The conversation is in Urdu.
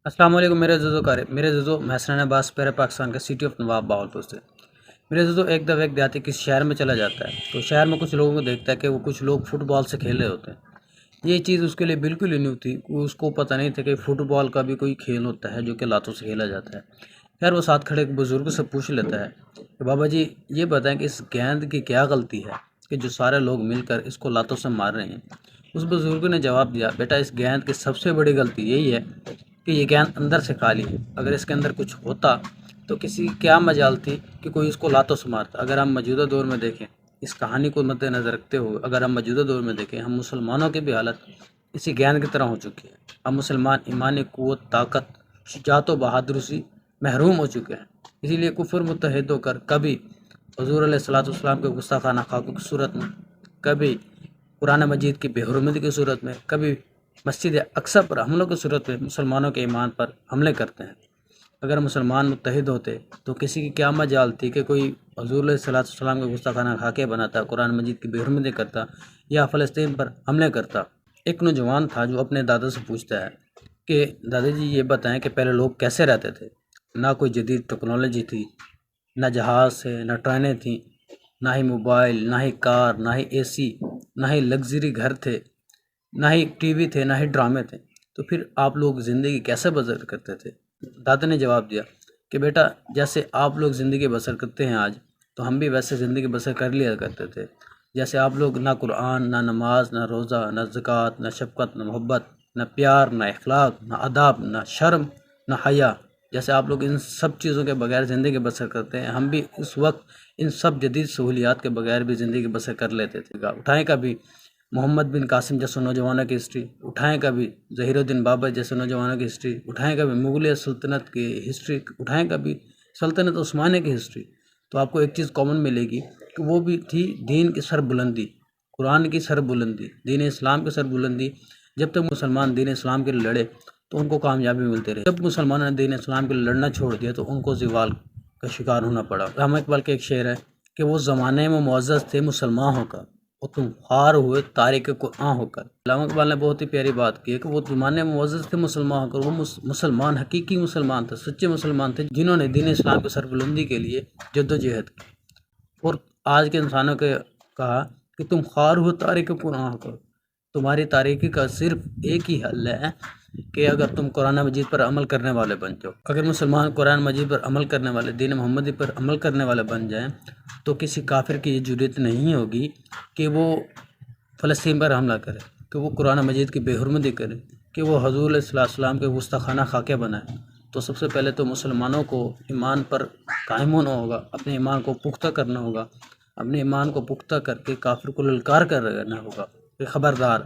السلام علیکم میرے عزیزو میں حسنین عباس پیر پاکستان کا سٹی آف نواب باولپور سے۔ میرے عزیزو ایک دفعہ ایک دیہاتی کسی شہر میں چلا جاتا ہے تو شہر میں کچھ لوگوں کو دیکھتا ہے کہ وہ کچھ لوگ فٹ بال سے کھیل رہے ہوتے ہیں۔ یہ چیز اس کے لیے بالکل ہی نیو تھی، اس کو پتہ نہیں تھا کہ فٹ بال کا بھی کوئی کھیل ہوتا ہے جو کہ لاتوں سے کھیلا جاتا ہے۔ خیر وہ ساتھ کھڑے ایک بزرگ سے پوچھ لیتا ہے کہ بابا جی یہ بتائیں کہ اس گیند کی کیا غلطی ہے کہ جو سارے لوگ مل کر اس کو لاتوں سے مار رہے ہیں۔ اس بزرگ نے جواب دیا، بیٹا اس گیند کی سب سے بڑی غلطی یہی ہے کہ یہ گیند اندر سے خالی ہے۔ اگر اس کے اندر کچھ ہوتا تو کسی کیا مجال تھی کہ کوئی اس کو لاتوں سے مارتا۔ اگر ہم موجودہ دور میں دیکھیں، اس کہانی کو مد نظر رکھتے ہوئے اگر ہم موجودہ دور میں دیکھیں، ہم مسلمانوں کی بھی حالت اسی گیند کی طرح ہو چکی ہے۔ ہم مسلمان ایمانی قوت، طاقت، شجاعت و بہادری سے محروم ہو چکے ہیں۔ اسی لیے کفر متحد ہو کر کبھی حضور علیہ السلام کے گستاخانہ خاکوں کی صورت میں، کبھی قرآن مجید کی بے حرمتی کی صورت میں، کبھی مسجد اقصی پر حملوں کی صورت میں مسلمانوں کے ایمان پر حملے کرتے ہیں۔ اگر مسلمان متحد ہوتے تو کسی کی کیا مجال تھی کہ کوئی حضور علیہ السلام کے گستاخانہ خاکے بناتا، قرآن مجید کی بے حرمتی کرتا یا فلسطین پر حملے کرتا۔ ایک نوجوان تھا جو اپنے دادا سے پوچھتا ہے کہ دادا جی یہ بتائیں کہ پہلے لوگ کیسے رہتے تھے؟ نہ کوئی جدید ٹیکنالوجی تھی، نہ جہاز سے، نہ ٹرینیں تھیں، نہ ہی موبائل، نہ ہی کار، نہ ہی اے سی، نہ ہی لگژری گھر تھے، نہ ہی ٹی وی تھے، نہ ہی ڈرامے تھے۔ تو پھر آپ لوگ زندگی کیسے بسر کرتے تھے؟ دادا نے جواب دیا کہ بیٹا جیسے آپ لوگ زندگی بسر کرتے ہیں آج، تو ہم بھی ویسے زندگی بسر کر لیا کرتے تھے۔ جیسے آپ لوگ نہ قرآن، نہ نماز، نہ روزہ، نہ زکوٰۃ، نہ شفقت، نہ محبت، نہ پیار، نہ اخلاق، نہ اداب، نہ شرم، نہ حیا، جیسے آپ لوگ ان سب چیزوں کے بغیر زندگی بسر کرتے ہیں، ہم بھی اس وقت ان سب جدید سہولیات کے بغیر بھی زندگی بسر کر لیتے تھے۔ اٹھائیں کبھی محمد بن قاسم جیسے نوجوانوں کی ہسٹری، اٹھائیں کبھی ظہیر الدین بابر جیسے نوجوانوں کی ہسٹری، اٹھائیں کبھی مغلیہ سلطنت کی ہسٹری، اٹھائیں کبھی سلطنت عثمانیہ کی ہسٹری، تو آپ کو ایک چیز کامن ملے گی کہ وہ بھی تھی دین کی سر بلندی، قرآن کی سر بلندی، دین اسلام کی سر بلندی۔ جب تک مسلمان دین اسلام کے لیے لڑے تو ان کو کامیابی ملتے رہے، جب مسلمانوں نے دین اسلام کے لیے لڑنا چھوڑ دیا تو ان کو زوال کا شکار ہونا پڑا۔ علامہ اقبال کا ایک شعر ہے کہ وہ زمانے میں معزز تھے مسلمان ہو کر، اور تم خوار ہوئے تارک قرآن ہو کر۔ علامہ اقبال نے بہت ہی پیاری بات کی ہے کہ وہ زمانے میں معزز تھے مسلمان ہو کر، وہ مسلمان حقیقی مسلمان تھے، سچے مسلمان تھے، جنہوں نے دین اسلام کی سربلندی کے لیے جد و جہد کی۔ اور آج کے انسانوں کے کہا کہ تم خوار ہو تارک قرآن ہو کر، تمہاری تاریکی کا صرف ایک ہی حل ہے کہ اگر تم قرآن مجید پر عمل کرنے والے بن جاؤ۔ اگر مسلمان قرآن مجید پر عمل کرنے والے، دین محمدی پر عمل کرنے والے بن جائیں تو کسی کافر کی یہ جرأت نہیں ہوگی کہ وہ فلسطین پر حملہ کرے، کہ وہ قرآن مجید کی بے حرمتی کرے، کہ وہ حضور علیہ السلام کے گستاخانہ خاکے بنائے۔ تو سب سے پہلے تو مسلمانوں کو ایمان پر قائم ہونا ہوگا، اپنے ایمان کو پختہ کرنا ہوگا، اپنے ایمان کو پختہ کر کے کافر کو للکار کر رہنا ہوگا کہ خبردار